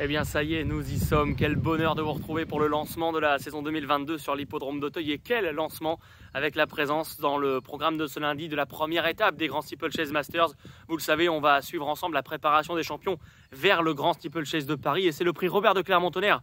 Eh bien ça y est, nous y sommes. Quel bonheur de vous retrouver pour le lancement de la saison 2022 sur l'hippodrome d'Auteuil. Et quel lancement avec la présence dans le programme de ce lundi de la première étape des Grands Steeplechase Masters. Vous le savez, on va suivre ensemble la préparation des champions vers le Grand Steeplechase de Paris. Et c'est le prix Robert de Clermont-Tonnerre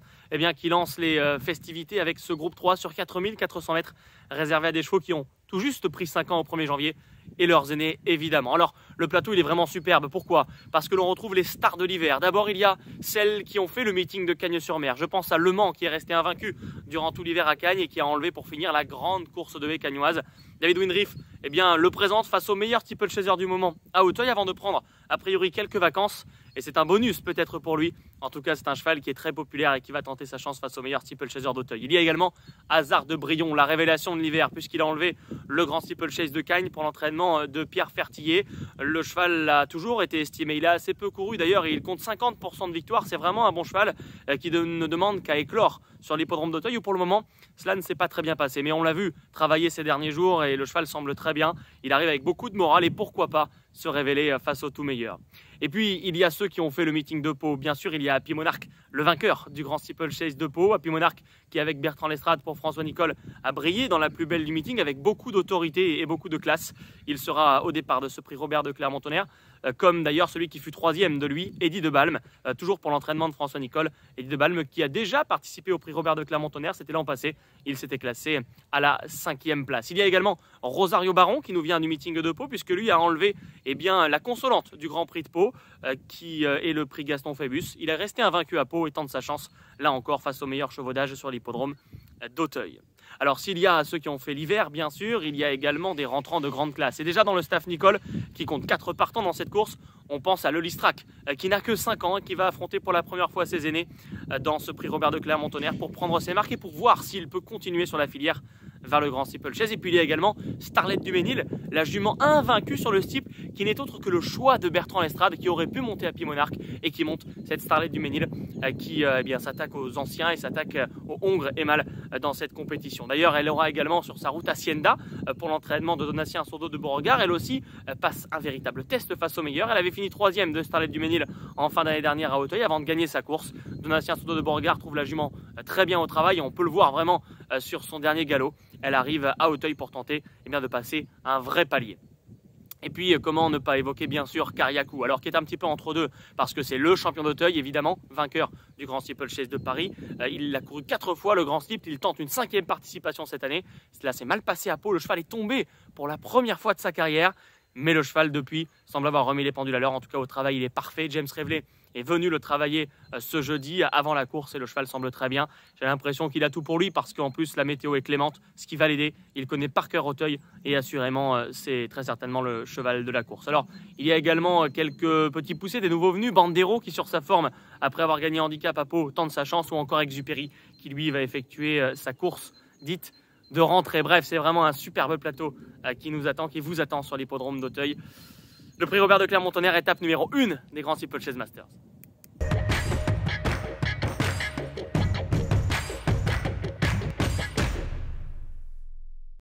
qui lance les festivités avec ce groupe 3 sur 4400 mètres réservé à des chevaux qui ont tout juste pris 5 ans au 1er janvier et leurs aînés évidemment. Alors le plateau il est vraiment superbe, pourquoi? Parce que l'on retrouve les stars de l'hiver. D'abord il y a celles qui ont fait le meeting de Cagnes-sur-Mer. Je pense à Le Mans qui est resté invaincu durant tout l'hiver à Cagnes et qui a enlevé pour finir la grande course de haie cagnoise. David Windriff le présente face au meilleur steeplechaser du moment à Auteuil avant de prendre a priori quelques vacances et c'est un bonus peut-être pour lui. En tout cas c'est un cheval qui est très populaire et qui va tenter sa chance face au meilleur steeplechaser d'Auteuil. Il y a également Hasard de Brion, la révélation de l'hiver puisqu'il a enlevé le grand steeplechase de Cagnes pour l'entraînement de Pierre Fertillier. Le cheval a toujours été estimé, il a assez peu couru d'ailleurs et il compte 50% de victoire. C'est vraiment un bon cheval qui ne demande qu'à éclore sur l'hippodrome d'Auteuil où pour le moment cela ne s'est pas très bien passé. Mais on l'a vu travailler ces derniers jours et le cheval semble très bien. Il arrive avec beaucoup de morale et pourquoi pas se révéler face au tout meilleur. Et puis il y a ceux qui ont fait le meeting de Pau. Bien sûr il y a Happy Monarch, le vainqueur du grand steeplechase de Pau. Happy Monarch qui avec Bertrand Lestrade pour François Nicole a brillé dans la plus belle du meeting avec beaucoup d'autorité et beaucoup de classe. Il sera au départ de ce prix Robert de Clermont-Tonnerre, comme d'ailleurs celui qui fut troisième de lui, Eddy de Balme, toujours pour l'entraînement de François Nicole. Eddy de Balme qui a déjà participé au prix Robert de Clermont-Tonnerre, c'était l'an passé. Il s'était classé à la 5e place. Il y a également Rosario Baron qui nous vient du meeting de Pau puisque lui a enlevé la consolante du Grand Prix de Pau qui est le prix Gaston Phébus. Il est resté invaincu à Pau et tente sa chance là encore face au meilleur chevaudage sur l'hippodrome d'Auteuil. Alors s'il y a ceux qui ont fait l'hiver, bien sûr, il y a également des rentrants de grande classe. Et déjà dans le staff Nicole, qui compte 4 partants dans cette course, on pense à Lelistrac, qui n'a que 5 ans et qui va affronter pour la première fois ses aînés dans ce prix Robert de Clermont-Tonnerre pour prendre ses marques et pour voir s'il peut continuer sur la filière vers le grand steeplechase. Et puis il y a également Starlet du Ménil, la jument invaincue sur le steeple, qui n'est autre que le choix de Bertrand Lestrade, qui aurait pu monter à Happy Monarch et qui monte cette Starlet du Ménil qui s'attaque aux anciens et s'attaque aux hongres et mâles dans cette compétition. D'ailleurs elle aura également sur sa route Hacienda pour l'entraînement de Donatien Sourdeau de Beauregard. Elle aussi passe un véritable test face au meilleur. Elle avait fini 3e de Starlet du Ménil en fin d'année dernière à Auteuil avant de gagner sa course. Donatien Sourdeau de Beauregard trouve la jument très bien au travail et on peut le voir vraiment sur son dernier galop. Elle arrive à Auteuil pour tenter de passer un vrai palier. Et puis comment ne pas évoquer bien sûr Kariakou, alors qui est un petit peu entre deux parce que c'est le champion d'Auteuil évidemment, vainqueur du Grand Steeplechase de Paris. Il a couru 4 fois le Grand Steeple, il tente une 5e participation cette année. Cela s'est mal passé à Pau, le cheval est tombé pour la première fois de sa carrière. Mais le cheval depuis semble avoir remis les pendules à l'heure. En tout cas au travail il est parfait. James Reveley est venu le travailler ce jeudi avant la course et le cheval semble très bien. J'ai l'impression qu'il a tout pour lui parce qu'en plus la météo est clémente, ce qui va l'aider. Il connaît par cœur Auteuil et assurément c'est très certainement le cheval de la course. Alors il y a également quelques petits poussés, des nouveaux venus. Bandero qui sur sa forme après avoir gagné handicap à Pau tente sa chance, ou encore Exupéry qui lui va effectuer sa course dite de rentrée. Bref, c'est vraiment un superbe plateau qui nous attend, qui vous attend sur l'hippodrome d'Auteuil. Le prix Robert de Clermont-Tonnerre, étape numéro 1 des Grands Steeplechase Masters.